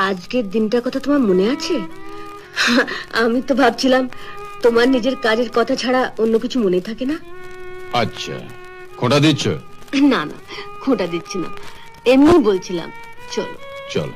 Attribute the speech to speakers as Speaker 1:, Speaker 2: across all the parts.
Speaker 1: আজকের দিনটার কথা তোমার মনে আছে? আমি তো ভাবছিলাম তোমার নিজের কাজের কথা ছাড়া অন্য কিছু মনে থাকে না।
Speaker 2: আচ্ছা, খোঁটা দিচ্ছ?
Speaker 1: না না, খোঁটা দিচ্ছি না, এমনি বলছিলাম। চলো
Speaker 2: চলো।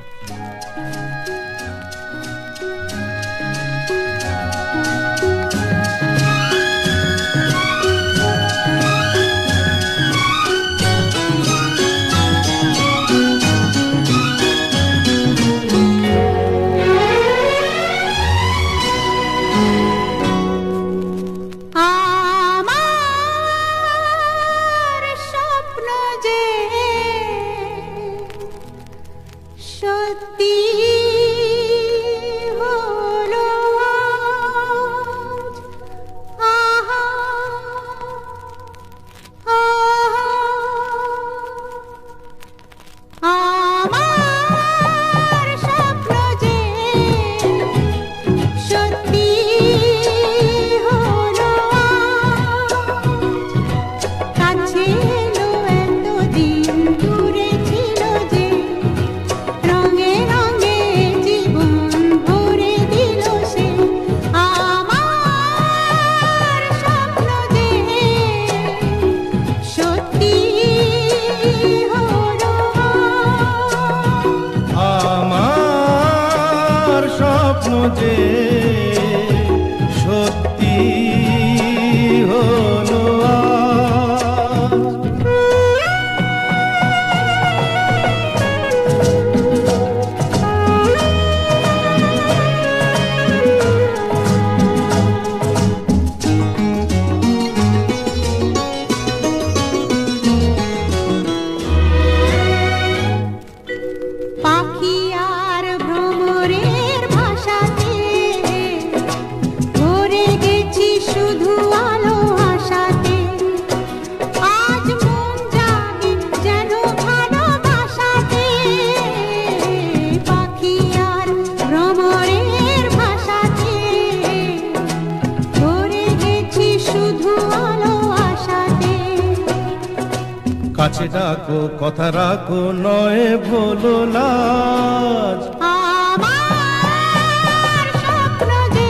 Speaker 3: কাছে ডাকো, কথা রাখো, নয় ভুলো লাজ।
Speaker 4: আমার স্বপ্ন যে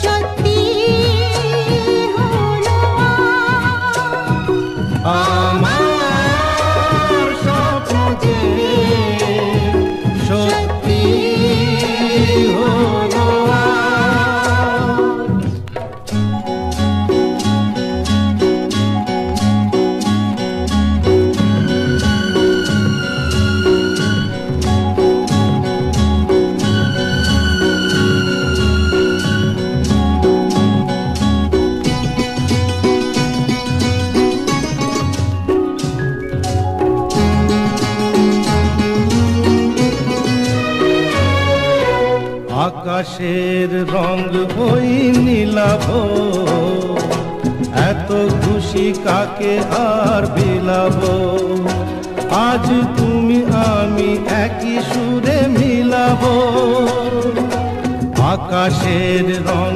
Speaker 4: সত্যি হলো,
Speaker 3: আমার স্বপ্ন যে সত্যি হলো। আকাশের রং ওই নীলাভ, এত খুশি কাকে আর বিলাব। আজ তুমি আমি একই সুরে মিলাব। আকাশের রং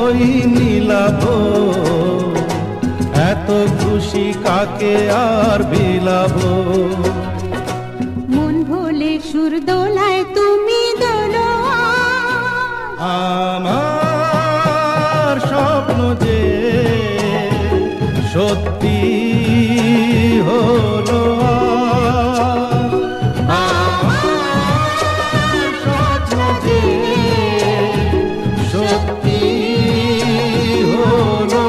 Speaker 3: ওই নীলাভ, এত খুশি কাকে আর বিলাব।
Speaker 4: মন ভোলে সুর দোলায় তুমি দোলো,
Speaker 3: আমার স্বপ্ন যে সত্যি হলো। আমার স্বপ্ন যে সত্যি হলো।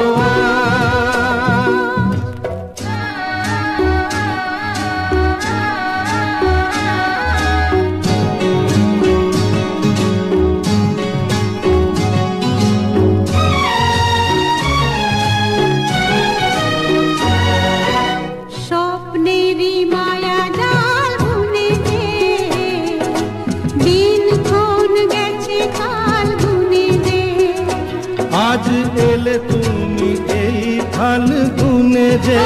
Speaker 3: আজ এলে তুমি এই ফাল্গুনে যে,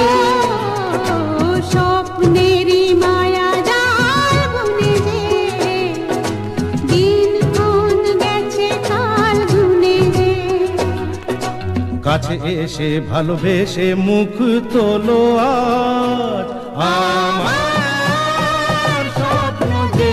Speaker 4: স্বপ্নেরই মায়া জাল বুনে যে, দিন কোন গেছে কাল গুনে যে।
Speaker 3: কাছে এসে ভালোবেসে মুখ তোলো আজ। আমার স্বপ্ন যে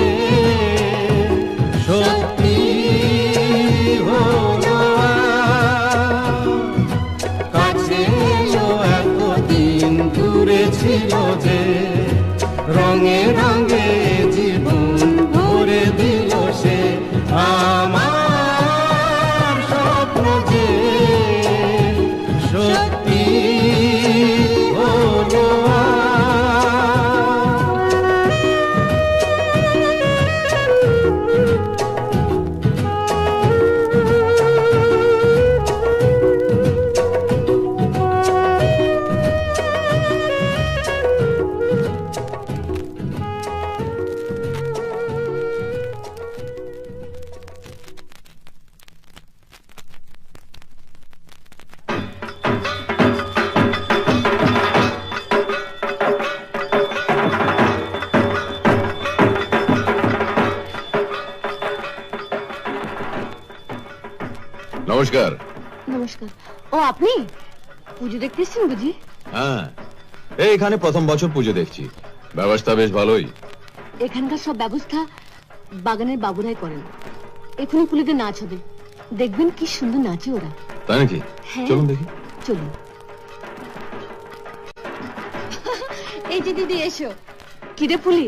Speaker 2: নমস্কার।
Speaker 1: নমস্কার। ও আপনি পুজো দেখতে এসেছেন বুঝি?
Speaker 2: হ্যাঁ, এইখানে প্রথম বছর পুজো দেখছি। ব্যবস্থা বেশ ভালোই।
Speaker 1: এখানকার সব ব্যবস্থা বাগানের বাবুরাই করেন। এখনই কুলিদের নাচ হবে, দেখবেন কি সুন্দর নাচে ওরা।
Speaker 2: তাই নাকি?
Speaker 1: হ্যাঁ।
Speaker 2: চলুন দেখি।
Speaker 1: চলুন। এই যে দিদি এসো। কিরে ফুলি,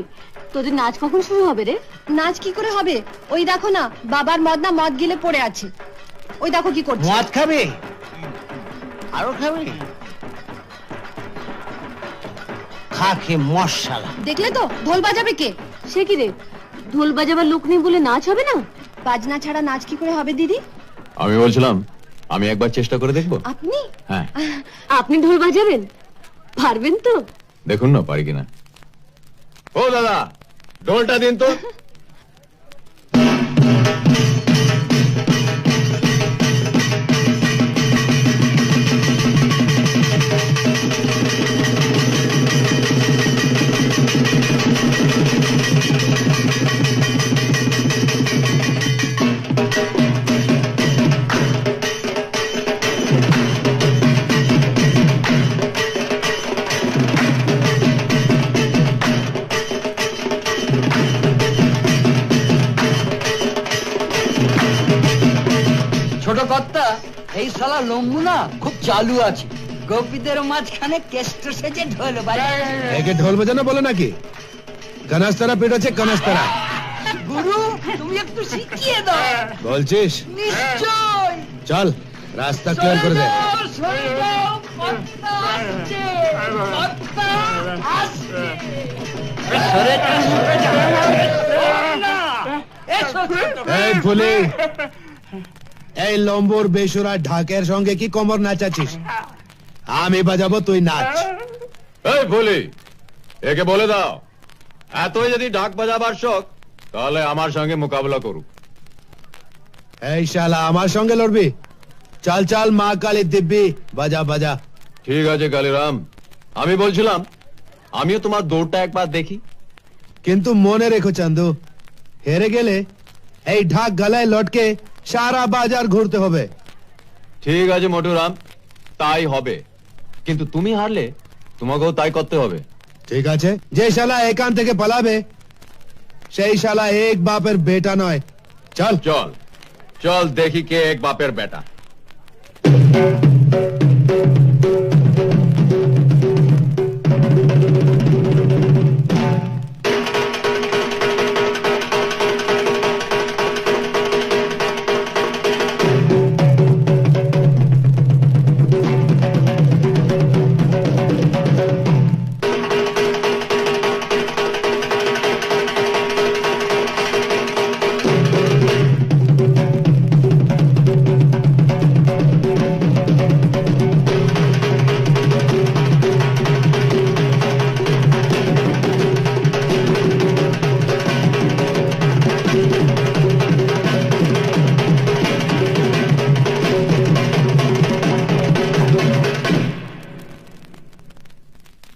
Speaker 1: তোদের নাচ কখন শুরু হবে রে?
Speaker 5: নাচ কি করে হবে? ওই দেখো না, বাবার মদনা মদ গিলে পড়ে আছে। ওই দেখো কি করছে।
Speaker 6: মদ খাবে? আরো খাবে? খা খে মশালা।
Speaker 5: দেখলে তো, ঢোল বাজাবে কে?
Speaker 1: সে কি রে, ঢোল বাজাবার লোক নেই বলে নাচ হবে না?
Speaker 5: বাজনা ছাড়া নাচ কি করে হবে দিদি?
Speaker 2: আমি বলছিলাম, আমি একবার চেষ্টা করে দেখবো।
Speaker 5: আপনি?
Speaker 2: হ্যাঁ,
Speaker 1: আপনি ঢোল বাজাবেন? পারবেন তো?
Speaker 2: দেখুন না পারি কিনা। ও দাদা, ঢোলটা দিন তো।
Speaker 7: ছোট কর্তা, এই শালা লম্বু না খুব চালু আছে। গোপীদের মাঝখানে কেষ্ট সেজে ঢোল বাজায়।
Speaker 3: একে ঢোল বাজানো বলে নাকি? কনাস্তারা পেটাচ্ছে কনাস্তারা।
Speaker 7: গুরু, তুমি একটু শিখিয়ে দাও।
Speaker 3: বলছিস?
Speaker 7: নিশ্চয়।
Speaker 3: চল, রাস্তা ক্লিয়ার করে দে।
Speaker 7: সরে যাও, কর্তা আসছে, কর্তা আসছে। সরে যাও, সরে যাও। এসো,
Speaker 3: এই ফুলি, এই লম্বুর বেসুরা ঢাকের সঙ্গে কি কোমর নাচাচ্ছিস? আমি বাজাবো, তুই নাচ।
Speaker 2: এই বলি, একে বলে দাও, এতই যদি ঢাক বাজাবার শখ, তাহলে আমার সঙ্গে মোকাবিলা করুক।
Speaker 3: এই শালা আমার সঙ্গে লড়বি? চল চল, মা কালী দিব্যি, বাজা বাজা।
Speaker 2: ঠিক আছে কালীরাম, আমি বলছিলাম আমিও তোমার দৌড়টা একবার দেখি।
Speaker 3: কিন্তু মনে রেখো চান্দু, হেরে গেলে এই ঢাক গলায় লটকে সারা বাজার ঘুরতে হবে।
Speaker 2: ঠিক আছে মোটুরাম, তাই হবে। কিন্তু তুমি হারলে তোমাকেও তাই করতে হবে।
Speaker 3: ঠিক আছে, যে শালা এখান থেকে পালাবে সেই শালা এক বাপের বেটা নয়। চল
Speaker 2: চল চল দেখি কে এক বাপের বেটা।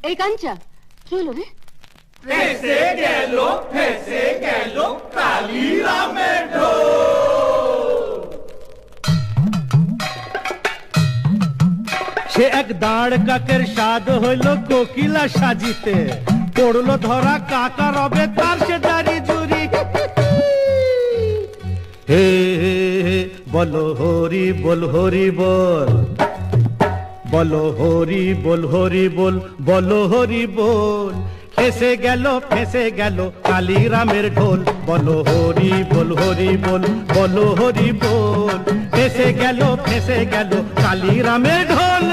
Speaker 1: এই কাঞ্চা, কি হলো রে?
Speaker 3: সে এক দাঁড় কাকের স্বাদ হইল কোকিলা সাজিতে, পড়লো ধরা কাকা রবে তার সে দাড়ি জুড়ি। হে হে হে, বলো হরি বল হরি বল, বলো হরি বল হরি বল, বলো হরি বল। ফেসে গেল কালীরামের ঢোল, বলো হরি বল হরি বল, বলো হরি বল। ফেসে গেল কালীরামের ঢোল,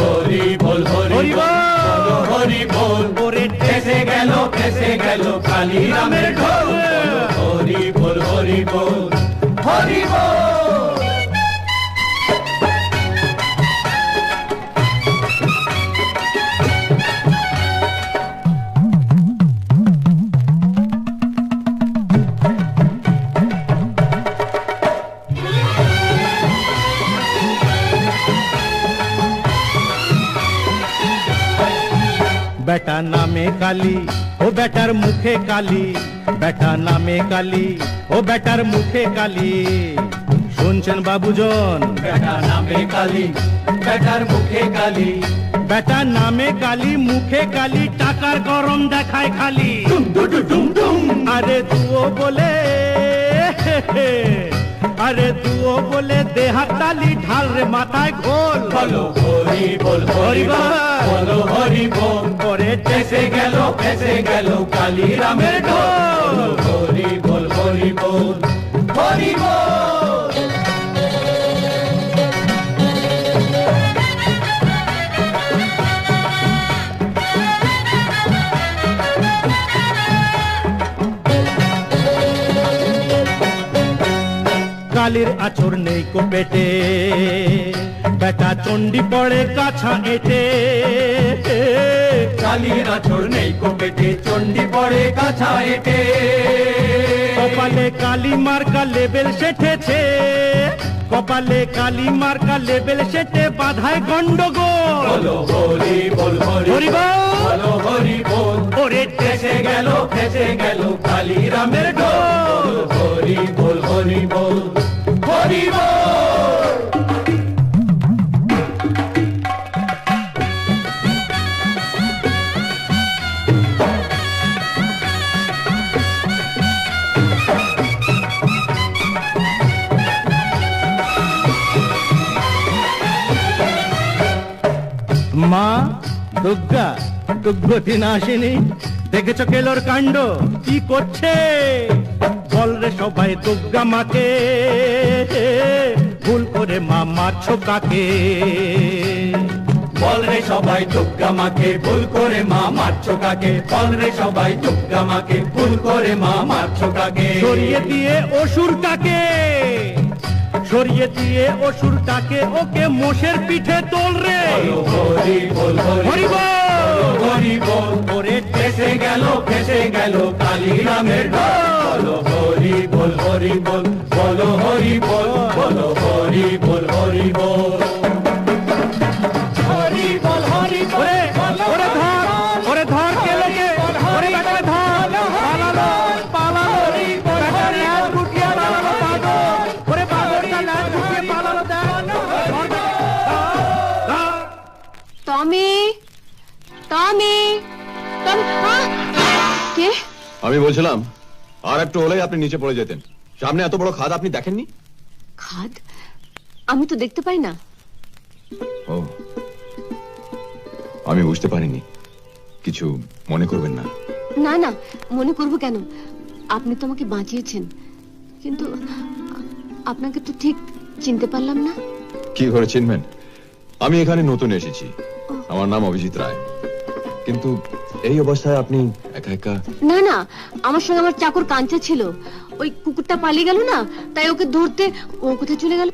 Speaker 3: হরি বল হরি বল, হরি বল। ওরে ফেসে গেল কালীরামের ঢোল, হরি বল হরি বল, হরি বল। বেটা নামে কালী, ও বেটার মুখে কালী, বেটা নামে কালী, ও বেটার মুখে কালী। শুনছেন বাবুজন,
Speaker 8: বেটা নামে কালি, বেটার মুখে কালি,
Speaker 3: বেটার নামে কালি, মুখে কালি, টাকার গরম দেখায় খালি।
Speaker 8: ডুম ডু ডু ডুম ডুম।
Speaker 3: আরে দুও বলে, আরে দুও বলে দেহাত তালি, ঢাল রে মাথায় ঘোল।
Speaker 8: বলো হরি বল হরি বল, বলো হরি বল।
Speaker 3: করে
Speaker 8: ফেসে গেল কালী রামের ঢোল। হরি বল হরি বল হরি বল।
Speaker 3: কালির আছর নেই কো পেটে, বেটা চণ্ডী পড়ে কাছা এটে।
Speaker 8: কালীর আছর নেই কো পেটে, চণ্ডী পড়ে কাছা এটে।
Speaker 3: কপালে কালি মার্কা লেবেল সেঠেছে, কপালে কালি মার্কা লেবেল সেটে, বাধায় গন্ডগোল।
Speaker 8: বলো হরি বল হরি
Speaker 3: হরি
Speaker 8: বল,
Speaker 3: বল।
Speaker 8: বলো হরি বল।
Speaker 3: ওরে
Speaker 8: ফেসে গেল কালী রামের ঢোল। হরি বল হরি বল হরি বল।
Speaker 3: মা দুর্গা, দুর্গতি নাশিনী, দেখেছ কেলোর কাণ্ড কি করছে? বল রে সবাই দুর্গা মাকে, ভুল করে মা মারছো কাকে?
Speaker 8: বল রে সবাই দুর্গা মাকে, ভুল করে মা মারছো কাকে? বল রে সবাই দুর্গা মাকে, ভুল করে মা মারছো কাকে?
Speaker 3: সরিয়ে দিয়ে অসুরটাকে, সরিয়ে দিয়ে অসুরটাকে, ওকে মোষের পিঠে তোল রে।
Speaker 8: বলো হরি বল
Speaker 3: হরি বল।
Speaker 8: হরি বল।
Speaker 3: ওরে
Speaker 8: ফেসে গেল কালী রামের ঢোল। বলো হরি বল হরি বল, বলো হরি বল, বলো হরি বল হরি বল। হরি বল হরি বল।
Speaker 3: ওরে ওরে ধর, ওরে ধর কেলোকে, ওরে বেটাকে ধর। পালালো পালালো, বেটার ল্যাজ গুটিয়ে পালালো পাগল। ওরে পাগলটা ল্যাজ গুটিয়ে পালালো, দেখ। ধর, ধর।
Speaker 1: টমি, টমি, টমি, কে?
Speaker 2: আমি বলছিলাম আর একটু হলেই আপনি নিচে পড়ে যেতেন। সামনে এত বড় খাদ আপনি দেখেননি?
Speaker 1: খাদ? আমি তো দেখতে পাই না।
Speaker 2: ও, আমি বুঝতে পারিনি। কিছু মনে করবেন না।
Speaker 1: না না, মনে করব কেন? আপনি তো আমাকে বাঁচিয়েছেন, কিন্তু আপনাকে তো ঠিক চিনতে পারলাম না।
Speaker 2: কি করে চিনবেন? আমি এখানে নতুন এসেছি, আমার নাম অভিজিৎ রায়। কিন্তু এই অবস্থায় আপনি একা একা?
Speaker 1: না না, আমার সঙ্গে আমার চাকর কাঞ্চা ছিল। ওই কুকুরটা পালিয়ে গেল না, তাই ওকে ধরতে ও কোথায় চলে গেল।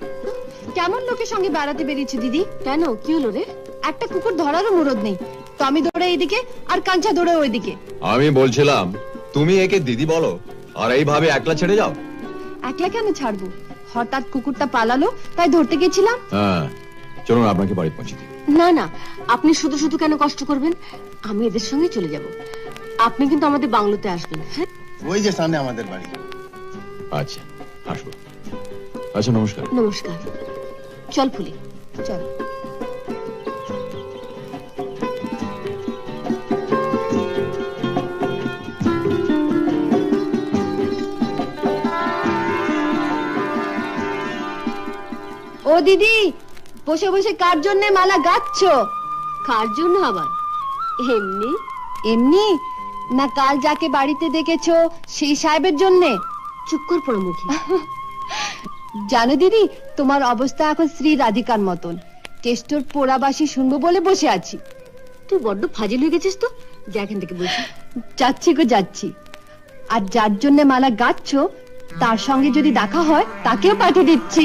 Speaker 5: কেমন লোকের সঙ্গে বেড়াতে বেরিয়েছে দিদি?
Speaker 1: কেন, কি হলো রে?
Speaker 5: একটা কুকুর ধরারও মুরদ নেই। টমি দৌড়ে এইদিকে আর কাঞ্চা দৌড়ে ওইদিকে।
Speaker 2: আমি বলছিলাম তুমি একে দিদি বলো, আর এইভাবে একলা ছেড়ে যাও।
Speaker 5: একলা কেন ছাড়বো? হঠাৎ কুকুরটা পালালো, তাই ধরতে গেছিলাম।
Speaker 2: হ্যাঁ, চলুন আপনাকে বাড়ি পৌঁছে দিই।
Speaker 1: না না, আপনি শুধু শুধু কেন কষ্ট করবেন? আমি এদের সঙ্গে চলে যাব। আপনি কিন্তু আমাদের বাংলোতে আসবেন, হ্যাঁ?
Speaker 9: ওই যে সামনে আমাদের বাড়ি।
Speaker 2: আচ্ছা, আসবো। আচ্ছা, নমস্কার।
Speaker 1: নমস্কার। চল ফুলি,
Speaker 5: চল। ও দিদি, বসে বসে কার জন্য মালা গাচ্ছো?
Speaker 1: কার জন্য আবার? এমনি।
Speaker 5: এমনি না, কাল যাকে বাড়িতে দেখেছো সেই সাহেবের জন্যে?
Speaker 1: চুপ কর পোড়ামুখী।
Speaker 5: জানো দিদি, তোমার অবস্থা এখন শ্রী রাধিকার মতন। কেষ্টর পোড়াবাসি শুনবো বলে বসে আছি।
Speaker 1: তুই বড্ড ফাজিল হয়ে গেছিস তো। যা এখান থেকে বলছি।
Speaker 5: যাচ্ছি গো যাচ্ছি। আর যার জন্য মালা গাচ্ছো তার সঙ্গে যদি দেখা হয় তাকেও পাঠিয়ে দিচ্ছি।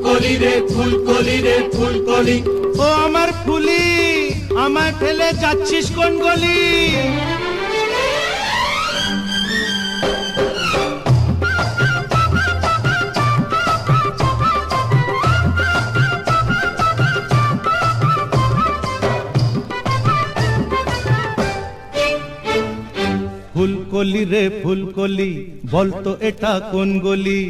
Speaker 8: ফুলকলি রে ফুলকলি রে ফুলকলি।
Speaker 3: ও আমার ফুলি, আমায় ফেলে যাচ্ছিস কোন গলি? ফুলকলি রে ফুলকলি, বলতো এটা কোন গলি?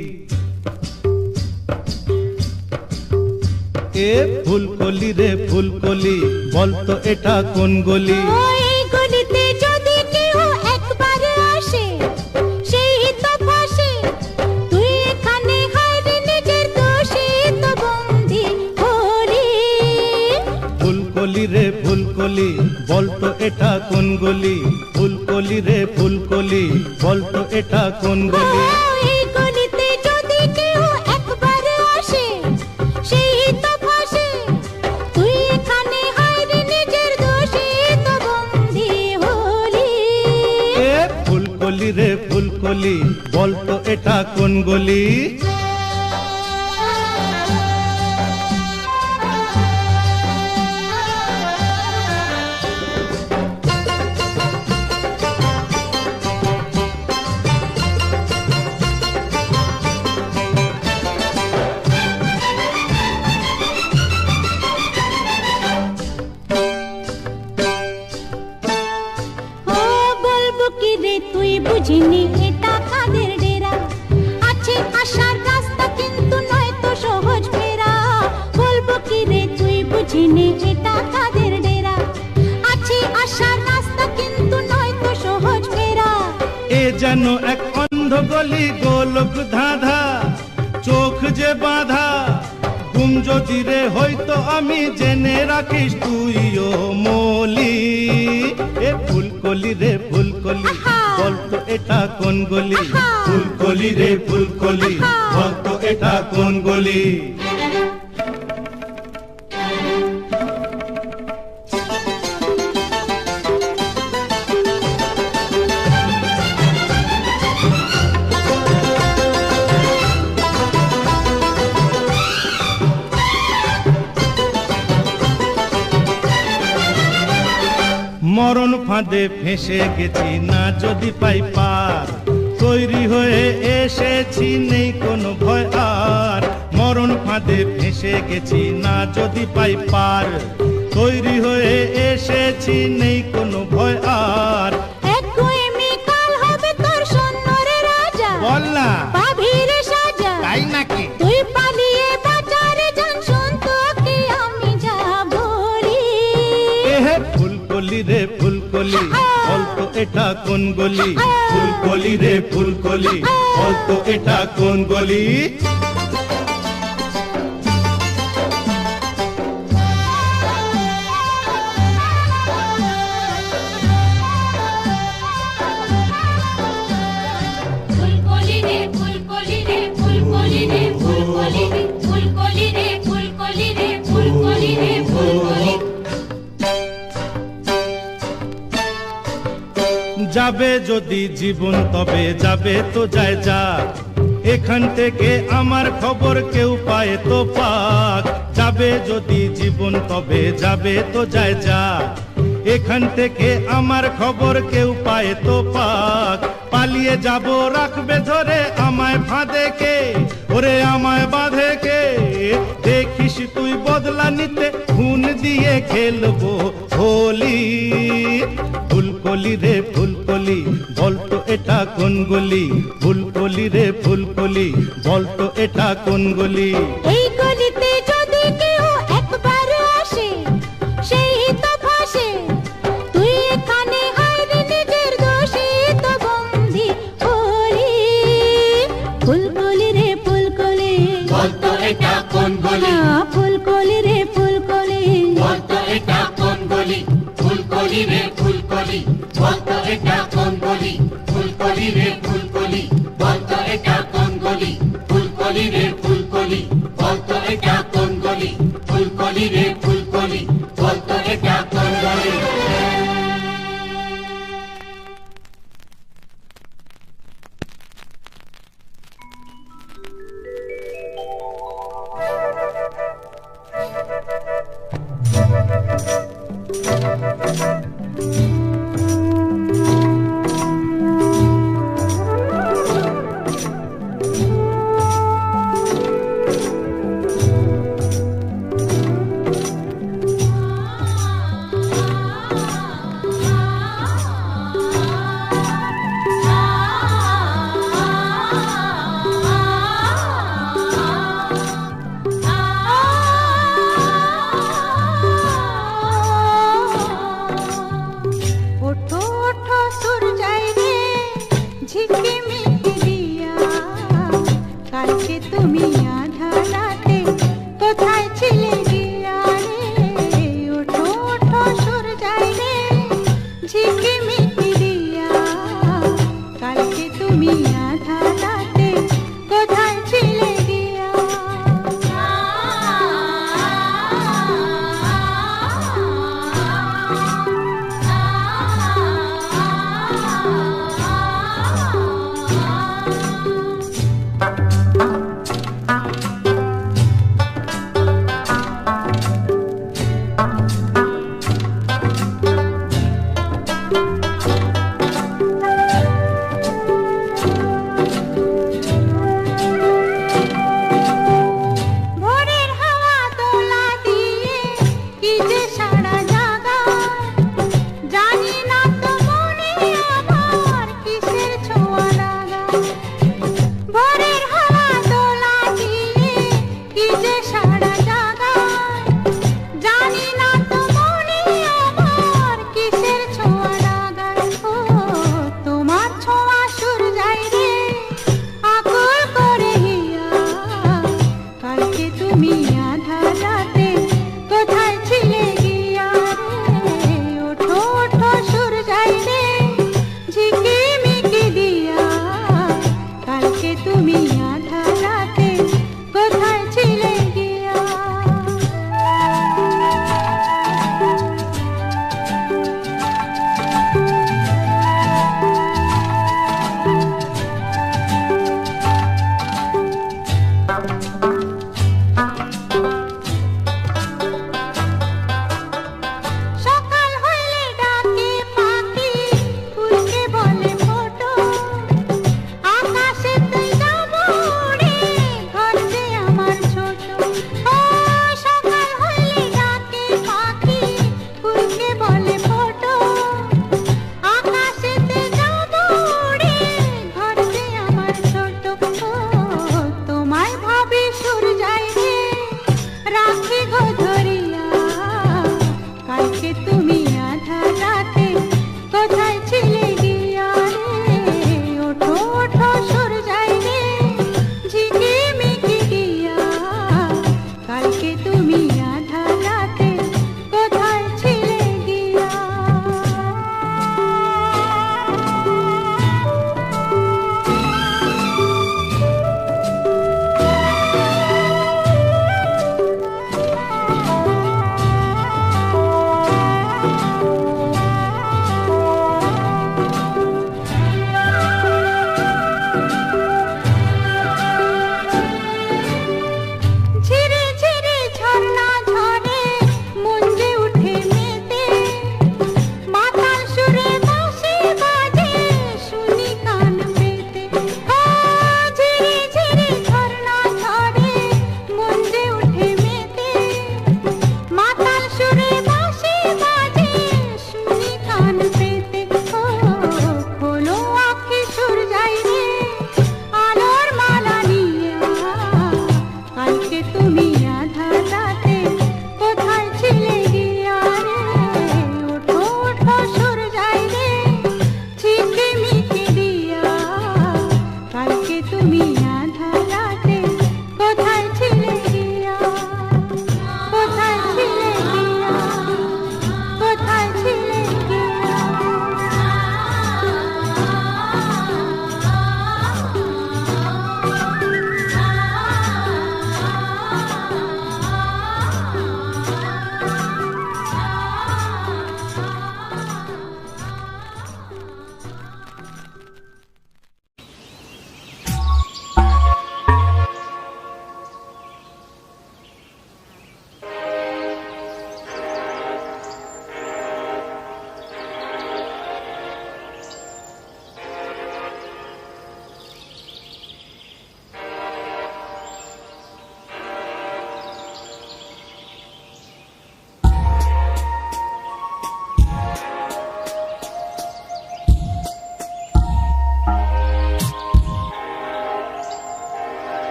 Speaker 3: এ ফুলকলি রে ফুলকলি, বলতো এটা কোন গলি?
Speaker 4: ওই গলিতে যদি কেউ একবার আসে সেই তো ফাঁসে, তুই এখানে হায়রে নিজের দোষে তো বন্দি হলি।
Speaker 3: ফুলকলি রে ফুলকলি, বলতো এটা কোন গলি? ফুলকলি রে ফুলকলি, বলতো এটা কোন গলি?
Speaker 4: এই গলিতে যদি কেউ একবার আসে সেই তো ফাঁসে, তুই এখানে হায়রে নিজের দোষে তো বন্দি হলি।
Speaker 3: এ ফুলকলি রে ফুলকলি, বলতো এটা কোন গলি?
Speaker 4: ও বলবো কি রে তুই বুঝিনি এটা কাদের ডেরা, আছে আসার রাস্তা কিন্তু নয় তো সহজ ফেরা। বলবো কি রে তুই বুঝিনি এটা কাদের ডেরা, আছে আসার রাস্তা কিন্তু নয় তো সহজ ফেরা।
Speaker 3: এ যেন এক অন্ধ গলি, গোলক ধাঁধা, চোখ যে বাঁধা। ঘুম যদি রে হয়তো আমি, জেনে রাখিস তুইও মলি। এ ফুলকলি রে ফুলকলি, বলতো এটা কোন গলি? ফুলকলি রে ফুলকলি, বলতো এটা কোন গলি? মরণ ফাঁদে ফেঁসে গেছি না যদি পাই পার, তৈরি হয়ে এসেছি নেই কোনো ভয় আর। মরণ ফাঁদে ফেঁসে গেছি না যদি পাই পার, তৈরি হয়ে এসেছি নেই কোনো ভয় আর।
Speaker 4: একগুঁয়েমি কাল হবে তোর সৈন্যরে রাজা,
Speaker 3: বল না
Speaker 4: পাবি রে সাজা।
Speaker 3: তাই নাকি?
Speaker 4: তুই পালিয়ে বাজারে যান, শুন তোকে আমি যা বলি।
Speaker 3: এহে ফুলকলি রে ফুলকলি, বলতো এটা কোন গলি? ফুলকলি রে ফুলকলি, বলতো এটা কোন গলি?
Speaker 4: ফুলকলি রে ফুলকলি রে ফুলকলি রে ফুলকলি রে ফুলকলি রে ফুলকলি রে ফুলকলি রে ফুলকলি।
Speaker 3: যাবে যদি জীবন তবে যাবে তো যায় যাক, এখান থেকে আমার খবর কেউ পায় তো পাক। যাবে যদি জীবন তবে যাবে তো যায় যাক, এখান থেকে আমার খবর কেউ পায় তো পাক। পালিয়ে যাব রাখবে ধরে আমায় ফাঁদে কে, ওরে আমায় বাঁধে কে? দেখিস তুই বদলা নিতে খুন দিয়ে খেলবো হোলি। ফুলকলি রে ফুলকলি, বলতো এটা কোন গলি? ফুলকলি রে ফুলকলি, বলতো এটা কোন গলি?
Speaker 4: এই গলিতে যদি কেউ একবার আসে সেই তো ফাঁসে, তুই এখানে হায়রে নিজের দোষে তো বন্দি হলি। ফুলকলি রে ফুলকলি,
Speaker 8: বলতো এটা কোন গলি?
Speaker 4: ফুলকলি রে ফুলকলি,
Speaker 8: বলতো এটা কোন গলি? ফুলকলি রে ফুলকলি, বলতো এটা কোন গলি? ফুলকলি রে ফুলকলি, বলতো এটা কোন গলি? ফুলকলি রে ফুলকলি, বলতো এটা কোন গলি? ফুলকলি রে ফুলকলি, বলতো এটা কোন গলি?
Speaker 4: কোথায় ছিলে গিয়া রে ওঠো ওঠো সুর যাই রে ঝিকিমিকি দিয়া কালকে তুমি আধা রাতে কোথায় ছিলে গিয়া ভোরের হাওয়া দোলা দিয়ে কি যে সারা জাগায় জানি না তো মনে আমার কিসের ছোঁয়া লাগায় ভোরের হাওয়া দোলা দিয়ে কি যে সারা জাগায় জানি না তো মনে আমার কিসের ছোঁয়া লাগায় ও তোমার ছোঁয়া সুর যাই রে আকুল করে হিয়া কালকে তুমি আধা রাতে কোথায় ছিলে গিয়া রে ওঠো ওঠো সুর যাই রে ঝিকিমিকি দিয়া কালকে তুমি আধা রাতে কোথায় ছিলে গিয়া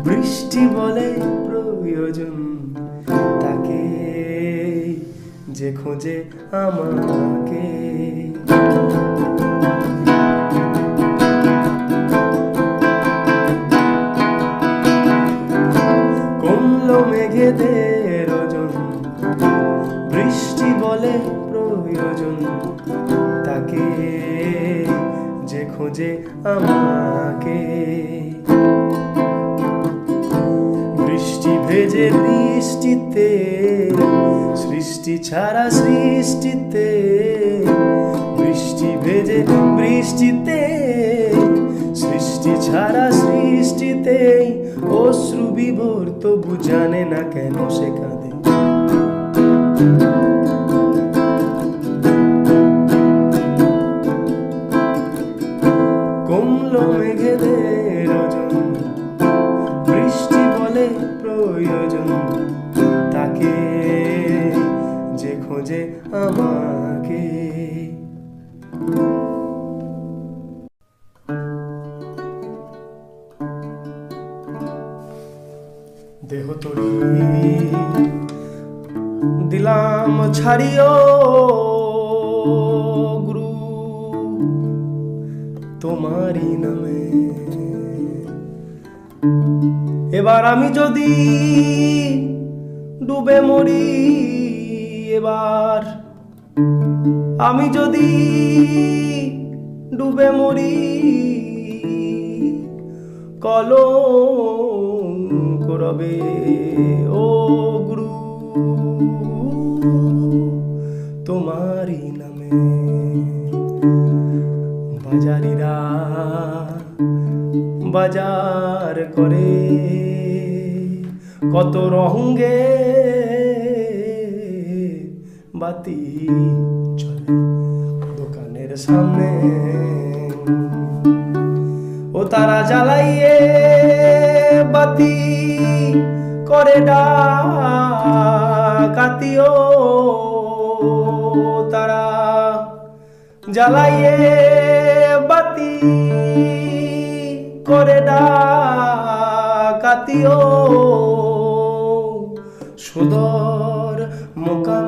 Speaker 9: বৃষ্টি বলে প্রয়োজন তাকে যে খোঁজে আমাকে। কমলো মেঘেদের ওজন, বৃষ্টি বলে প্রয়োজন তাকে যে খোঁজে আমাকে। বৃষ্টি ভেজে বৃষ্টিতে, সৃষ্টি ছাড়া সৃষ্টিতে, বৃষ্টি ভেজে বৃষ্টিতে, সৃষ্টি ছাড়া সৃষ্টিতে অশ্রু বিভোর, তবু জানে না কেন সে কাঁদে। কমলো মেঘেদের ওজন, বৃষ্টি বলে প্রয়োজন তাকে যে খোঁজে আমাকে। দেহ তরি দিলাম ছাড়িও গুরু তোমারই নামে। এবার আমি যদি ডুবে মরি, এবার আমি যদি ডুবে মরি, কলঙ্ক রবে ও গুরু তোমারই নামে। বাজারিরা বাজার করে কত রঙে বাতি চলে দোকানের সামনে। ও তারা জ্বালাইয়ে বাতি করে ডাকাতিও, তারা জ্বালাইয়ে বাতি করে ডাকাতিও। সুদর মোকাম